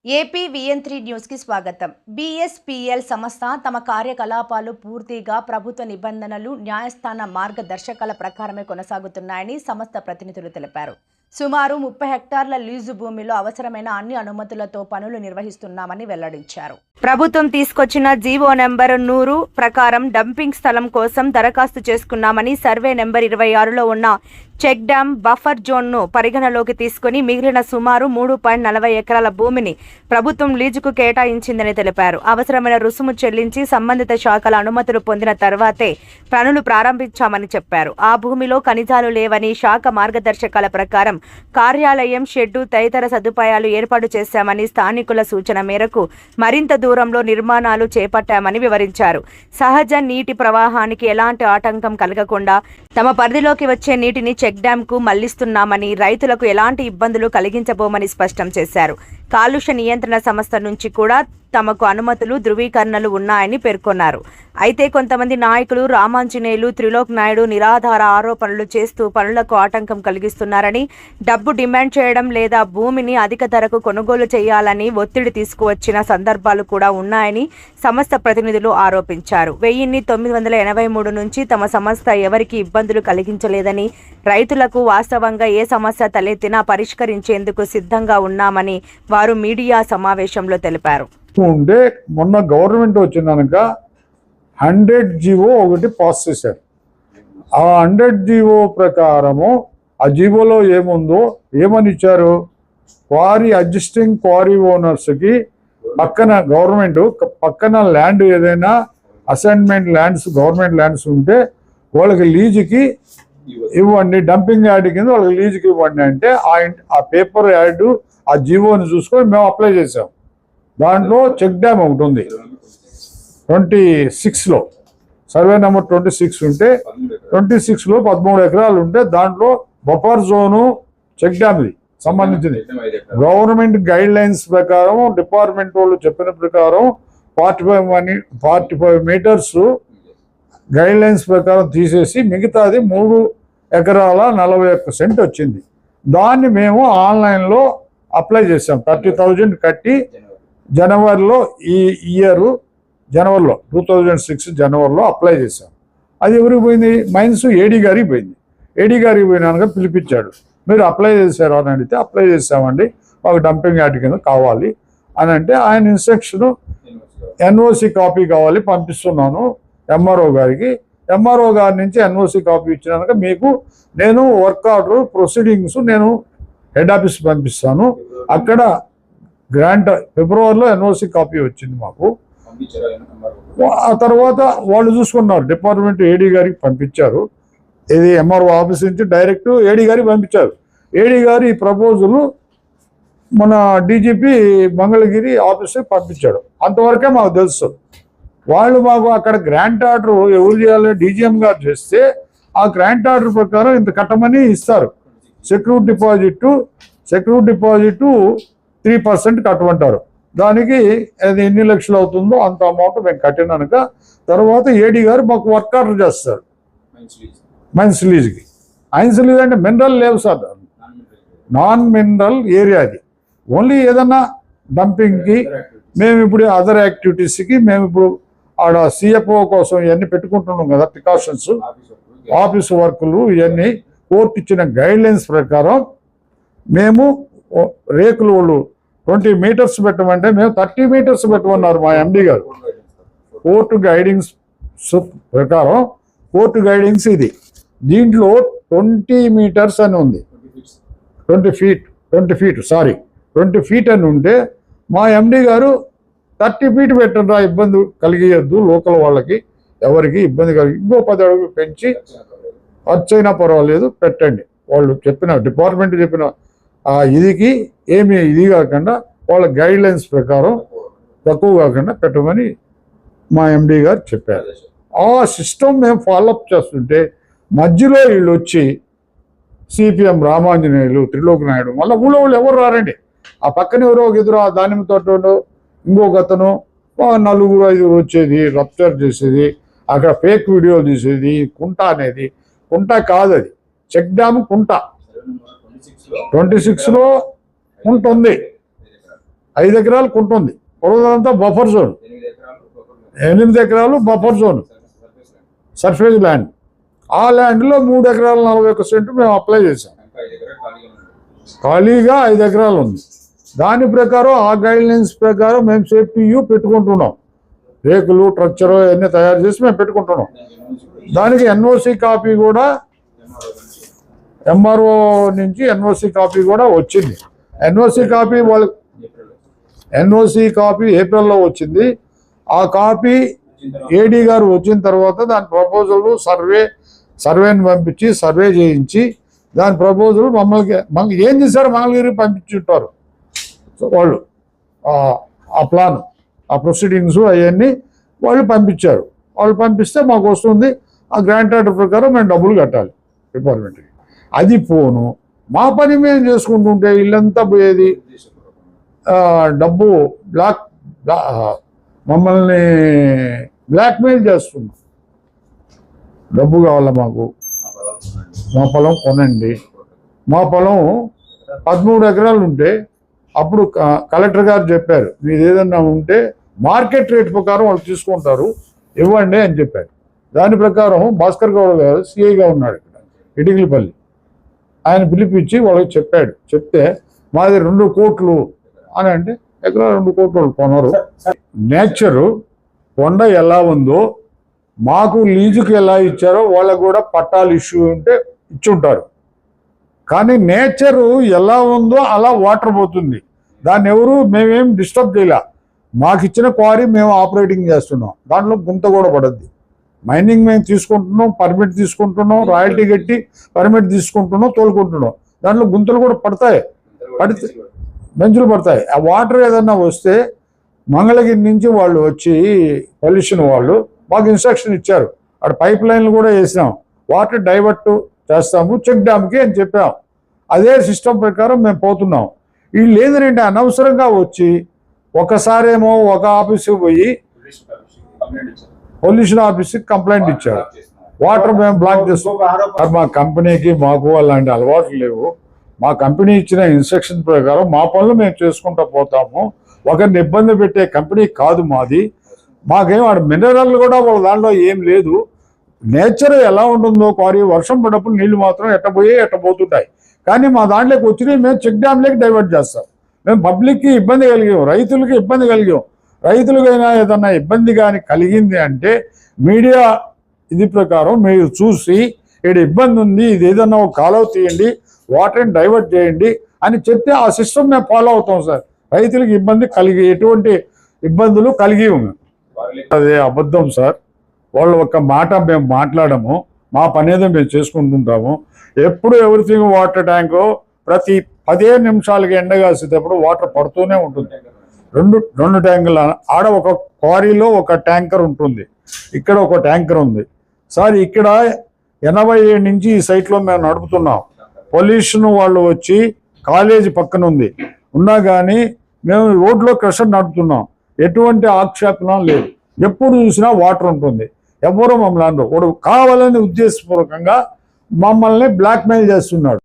AP విఎన్3 న్యూస్కి స్వాగతం. బీఎస్పీఎల్ సంస్థ తమ కార్యకలాపాలు పూర్తిగా ప్రభుత్వ నిబంధనలు, న్యాయస్థాన మార్గదర్శకాల ప్రకారమే కొనసాగుతున్నాయని సంస్థ ప్రతినిధులు తెలిపారు. సుమారు 30 హెక్టార్ల లీజు భూమిలో అవసరమైన అన్ని అనుమతులతో పనులు నిర్వహిస్తున్నామని వెల్లడించారు. ప్రభుత్వం తీసుకొచ్చిన జీవో నెంబర్ 100 ప్రకారం డంపింగ్ స్థలం కోసం దరఖాస్తు చేసుకున్నామని, సర్వే నెంబర్ 26లో ఉన్న చెక్ డ్యామ్ బఫర్ జోన్ను పరిగణలోకి తీసుకుని మిగిలిన సుమారు 3.40 ఎకరాల భూమిని ప్రభుత్వం లీజుకు కేటాయించిందని తెలిపారు. అవసరమైన రుసుము చెల్లించి సంబంధిత శాఖల అనుమతులు పొందిన తర్వాతే పనులు ప్రారంభించామని చెప్పారు. ఆ భూమిలో ఖనిజాలు లేవని, శాఖ మార్గదర్శకాల ప్రకారం కార్యాలయం, షెడ్డు తదితర సదుపాయాలు ఏర్పాటు చేశామని, స్థానికుల సూచన మేరకు మరింత దూరంలో నిర్మాణాలు చేపట్టామని వివరించారు. సహజ నీటి ప్రవాహానికి ఎలాంటి ఆటంకం కలగకుండా తమ పరిధిలోకి వచ్చే నీటిని చెక్ డ్యామ్ కు మళ్లిస్తున్నామని, రైతులకు ఎలాంటి ఇబ్బందులు కలిగించబోమని స్పష్టం చేశారు. కాలుష్య నియంత్రణ సంస్థ నుంచి కూడా తమకు అనుమతులు, ధృవీకరణలు ఉన్నాయని పేర్కొన్నారు. అయితే కొంతమంది నాయకులు, రామాంజనేయులు, త్రిలోక్ నాయుడు నిరాధార ఆరోపణలు చేస్తూ పనులకు ఆటంకం కలిగిస్తున్నారని, డబ్బు డిమాండ్ చేయడం లేదా భూమిని అధిక ధరకు కొనుగోలు చేయాలని ఒత్తిడి తీసుకువచ్చిన సందర్భాలు కూడా ఉన్నాయని సంస్థ ప్రతినిధులు ఆరోపించారు. 1983 నుంచి తమ సంస్థ ఎవరికి ఇబ్బందులు కలిగించలేదని, రైతులకు వాస్తవంగా ఏ సమస్య తలెత్తినా పరిష్కరించేందుకు సిద్ధంగా ఉన్నామని వారు మీడియా సమావేశంలో తెలిపారు. ఉంటే మొన్న గవర్నమెంట్ వచ్చినాక 100 జీవో ఒకటి పాస్ చేశారు. ఆ 100 జీవో ప్రకారము ఆ జీవోలో ఏముందో ఏమని ఇచ్చారు, క్వారీ అడ్జస్టింగ్ క్వారీ ఓనర్స్కి పక్కన గవర్నమెంట్ పక్కన ల్యాండ్ ఏదైనా అసైన్మెంట్ ల్యాండ్స్, గవర్నమెంట్ ల్యాండ్స్ ఉంటే వాళ్ళకి లీజుకి ఇవ్వండి, డంపింగ్ యార్డ్ కింద వాళ్ళకి లీజుకి ఇవ్వండి అంటే ఆ పేపర్ యాడ్ ఆ జీవోని చూసుకొని మేము అప్లై చేసాం. దాంట్లో చెక్ డ్యామ్ ఒకటి ఉంది 26లో, సర్వే నెంబర్ 26 ఉంటే 26లో 13 ఎకరాలు ఉంటే దాంట్లో బఫర్ జోను చెక్ డ్యామ్ది సంబంధించింది. గవర్నమెంట్ గైడ్ లైన్స్ ప్రకారం, డిపార్ట్మెంట్ వాళ్ళు చెప్పిన ప్రకారం 45 మీటర్స్ గైడ్ లైన్స్ ప్రకారం తీసేసి మిగతాది 3 ఎకరాల 41 సెంట్ వచ్చింది. దాన్ని మేము ఆన్లైన్లో అప్లై చేసాం. 30,000 కట్టి జనవరిలో, ఈ ఇయర్ జనవరిలో 2006 జనవరిలో అప్లై చేశాం. అది ఎవరికి పోయింది, మైన్స్ ఏడీ గారికి పోయింది. ఏడీ గారికి పోయినాక పిలిపించాడు, మీరు అప్లై చేశారు అని అడిగితే అప్లై చేసామండి, మాకు డంపింగ్ యార్డ్ కింద కావాలి అని అంటే ఆయన ఇన్స్ట్రక్షన్ ఎన్ఓసి కాపీ కావాలి పంపిస్తున్నాను ఎంఆర్ఓ గారికి. ఎంఆర్ఓ గారి నుంచి ఎన్ఓసి కాపీ ఇచ్చినాక మీకు నేను వర్క్ ఆర్డర్ ప్రొసీడింగ్స్ నేను హెడ్ ఆఫీస్ పంపిస్తాను. అక్కడ గ్రాంట్ ఫిబ్రవరిలో ఎన్ఓసి కాపీ వచ్చింది మాకు. ఆ తర్వాత వాళ్ళు చూసుకున్నారు, డిపార్ట్మెంట్ ఏడీ గారికి పంపించారు. ఇది ఎంఆర్ఓ ఆఫీస్ నుంచి డైరెక్ట్ ఏడీ గారికి పంపించారు. ఏడీ గారు ఈ ప్రపోజల్ మన డీజీపీ మంగళగిరి ఆఫీస్కి పంపించాడు. అంతవరకే మాకు తెలుసు. వాళ్ళు మాకు అక్కడ గ్రాంట్ ఆర్డర్ ఎవరు చేయాలి, డీజీఎం గారు చేస్తే ఆ గ్రాంట్ ఆర్డర్ ప్రకారం ఇంత కట్టమని ఇస్తారు. Security deposit 3% కట్టమంటారు. దానికి అది ఎన్ని లక్షలు అవుతుందో అంత అమౌంట్ మేము కట్టినాక తర్వాత ఏడీ గారు మాకు వర్క్ ఆర్డర్ చేస్తారు మైన్స్ లీజ్కి. మైన్స్ లీజ్ అంటే మినరల్ లేవు సార్, నాన్ మినరల్ ఏరియా. అది ఓన్లీ ఏదన్నా డంపింగ్కి మేము ఇప్పుడు అదర్ యాక్టివిటీస్కి మేము ఇప్పుడు ఆడ సిఎఫ్ఓ కోసం ఇవన్నీ పెట్టుకుంటున్నాం కదా, ప్రికాషన్స్, ఆఫీస్ వర్కులు, ఇవన్నీ కోర్టు ఇచ్చిన గైడ్ లైన్స్ ప్రకారం మేము రేకులు వాళ్ళు 20 మీటర్స్ పెట్టమంటే మేము 30 మీటర్స్ పెట్టమన్నారు మా ఎండి గారు. కోర్టు గైడింగ్స్ ప్రకారం, కోర్టు గైడింగ్స్ ఇది, దీంట్లో 20 మీటర్స్ అని ఉంది, 20 ఫీట్ అని ఉంటే మా ఎండి గారు 30 ఫీట్ పెట్టండి, ఇబ్బంది కలిగేయద్దు లోకల్ వాళ్ళకి, ఎవరికి ఇబ్బంది కలిగి ఇంకో 10 అడుగులు పెంచి ఖర్చైనా పర్వాలేదు పెట్టండి. వాళ్ళు చెప్పిన డిపార్ట్మెంట్ చెప్పిన ఇదికి ఏమి ఇది కాకుండా వాళ్ళ గైడ్ లైన్స్ ప్రకారం తక్కువ కాకుండా పెట్టమని మా ఎండి గారు చెప్పారు. ఆ సిస్టమ్ మేము ఫాలోఅప్ చేస్తుంటే మధ్యలో వీళ్ళు వచ్చి సిపిఎం రామాంజనేయులు, త్రిలోక్ నాయుడు, మళ్ళీ ఊళ్ళో వాళ్ళు ఎవరు రారండి. ఆ పక్కన ఎవరో ఒక ఎదురు ఆ దానిమ్మ తోటలో ఇంకొక అతను 4-5 వచ్చేది, రప్చర్ చేసేది, అక్కడ ఫేక్ వీడియోలు తీసేది. కుంట అనేది కుంట కాదు, అది చెక్ డ్యామ్ కుంట 26లో ఉంటుంది. 5 ఎకరాలకు ఉంటుంది. పొడవుదంతా బఫర్ జోన్. 8 ఎకరాలు బఫర్ జోన్, సర్ఫేస్ ల్యాండ్. ఆ ల్యాండ్లో 3 ఎకరాలు 41 సెంటు మేము అప్లై చేసాం. ఖాళీగా 5 ఎకరాలు ఉంది. దాని ప్రకారం ఆ గైడ్ లైన్స్ ప్రకారం మేము సేఫ్టీ పెట్టుకుంటున్నాం. రేకులు స్ట్రక్చర్ అన్నీ తయారు చేసి మేము పెట్టుకుంటున్నాం. దానికి ఎన్ఓసి కాపీ కూడా ఎంఆర్ఓ నుంచి ఎన్ఓసి కాపీ కూడా వచ్చింది. ఎన్ఓసి కాపీ ఏప్రిల్లో వచ్చింది. ఆ కాపీ ఏడీ గారు వచ్చిన తర్వాత దాని ప్రపోజల్ సర్వేని పంపించి సర్వే చేయించి దాని ప్రపోజల్ మమ్మల్ని ఏం చేశారు, మంగళగిరికి పంపించుంటారు వాళ్ళు. ఆ ప్లాన్, ఆ ప్రొసీడింగ్స్ అవన్నీ వాళ్ళు పంపించారు. వాళ్ళు పంపిస్తే మాకు వస్తుంది. ఆ గ్రాంట్ ఆర్డర్ ప్రకారం మేము డబ్బులు కట్టాలి డిపార్ట్మెంట్కి. అది పోను మా పని మేము చేసుకుంటుంటే ఇల్లంతా పోయేది. డబ్బు మమ్మల్ని బ్లాక్మెయిల్ చేస్తున్నాం. డబ్బు కావాలా మాకు, మా పొలం కొనండి. మా పొలం 13 ఎకరాలు ఉంటే అప్పుడు కలెక్టర్ గారు చెప్పారు, మీరు ఏదన్నా ఉంటే మార్కెట్ రేట్ ప్రకారం వాళ్ళు తీసుకుంటారు, ఇవ్వండి అని చెప్పారు. దాని ప్రకారం భాస్కర్ గౌడ్ గారు సిఐగా ఉన్నాడు ఇక్కడ ఇటిగిలిపల్లి. ఆయన పిలిపించి వాళ్ళకి చెప్పాడు. చెప్తే మాది 2 కోట్లు అని అంటే ఎకరా 2 కోట్లు కొనరు. నేచరు కొండ ఎలా ఉందో మాకు లీజుకి ఎలా ఇచ్చారో వాళ్ళకు కూడా పట్టాలు ఇష్యూ ఉంటే ఇచ్చుంటారు. కానీ నేచరు ఎలా ఉందో అలా వాటర్ పోతుంది. దాన్ని ఎవరు మేమేం డిస్టర్బ్ చేయలే. మాకు ఇచ్చిన క్వారీ మేము ఆపరేటింగ్ చేస్తున్నాం. దాంట్లో గుంత కూడా పడద్ది. మైనింగ్ మేము తీసుకుంటున్నాం, పర్మిట్ తీసుకుంటున్నాం, రాయల్టీ కట్టి పర్మిట్ తీసుకుంటున్నాం, తోలుకుంటున్నాం. దాంట్లో గుంతలు కూడా పడతాయి, బెంచులు పడతాయి. ఆ వాటర్ ఏదన్నా వస్తే మంగళగిరి నుంచి వాళ్ళు వచ్చి పొల్యూషన్ వాళ్ళు మాకు ఇన్స్ట్రక్షన్ ఇచ్చారు. అక్కడ పైప్ లైన్లు కూడా వేసినాం, వాటర్ డైవర్ట్ చేస్తాము చెక్ డ్యామ్కి అని చెప్పాం. అదే సిస్టమ్ ప్రకారం మేము పోతున్నాం. వీళ్ళు ఏంటంటే అనవసరంగా వచ్చి ఒకసారేమో ఒక ఆఫీస్కి పోయి పొల్యూషన్ ఆఫీస్కి కంప్లైంట్ ఇచ్చారు. వాటర్ మేము బ్లాక్ చేస్తాం. మా కంపెనీకి మాకు అలాంటి అలవాట్లు లేవు. మా కంపెనీ ఇచ్చిన ఇన్స్ట్రక్షన్ ప్రకారం మా పనులు మేము చేసుకుంటూ పోతాము. ఒకరిని ఇబ్బంది పెట్టే కంపెనీ కాదు మాది. మాకేం ఆడ మినరల్ కూడా వాళ్ళ దాంట్లో ఏం లేదు. నేచర్ ఎలా ఉంటుందో క్వారీ, వర్షం పడ్డప్పుడు నీళ్లు మాత్రం ఎట్టపోతుంటాయి. కానీ మా దాంట్లోకి వచ్చినాయి మేము చెక్ డ్యామ్లోకి డైవర్ట్ చేస్తాం. మేము పబ్లిక్కి ఇబ్బంది కలిగాం, రైతులకి ఇబ్బంది కలిగాం. రైతులకైనా ఏదన్నా ఇబ్బంది కానీ కలిగింది అంటే మీడియా ఇది ప్రకారం మీరు చూసి ఇక్కడ ఇబ్బంది ఉంది, ఇది ఏదన్నా ఒక కాలువ తీయండి, వాటర్ని డైవర్ట్ చేయండి అని చెప్తే ఆ సిస్టమ్ మేము ఫాలో అవుతాం సార్. రైతులకు ఇబ్బంది కలిగి ఎటువంటి ఇబ్బందులు కలిగి ఉన్నాయి. అదే అబద్ధం సార్. వాళ్ళు ఒక్క మాట మేము మాట్లాడము, మా పని ఏదో మేము చేసుకుంటుంటాము. ఎప్పుడు ఎవ్రీథింగ్ వాటర్ ట్యాంకు ప్రతి 15 నిమిషాలకి ఎండగాసేటప్పుడు వాటర్ పడుతూనే ఉంటుంది. రెండు ట్యాంకుల ఆడ ఒక క్వారీలో ఒక ట్యాంకర్ ఉంటుంది, ఇక్కడ ఒక ట్యాంకర్ ఉంది సార్. ఇక్కడ 87 నుంచి ఈ సైట్లో మేము నడుపుతున్నాం. పొల్యూషన్ వాళ్ళు వచ్చి కాలేజీ పక్కన ఉన్నా కానీ మేము రోడ్లో క్రషర్ నడుపుతున్నాం. ఎటువంటి ఆక్షేపణ లేదు. ఎప్పుడు చూసినా వాటర్ ఉంటుంది. ఎవరు మమ్మల్ని కావాలని ఉద్దేశపూర్వకంగా మమ్మల్ని బ్లాక్మెయిల్ చేస్తున్నాడు.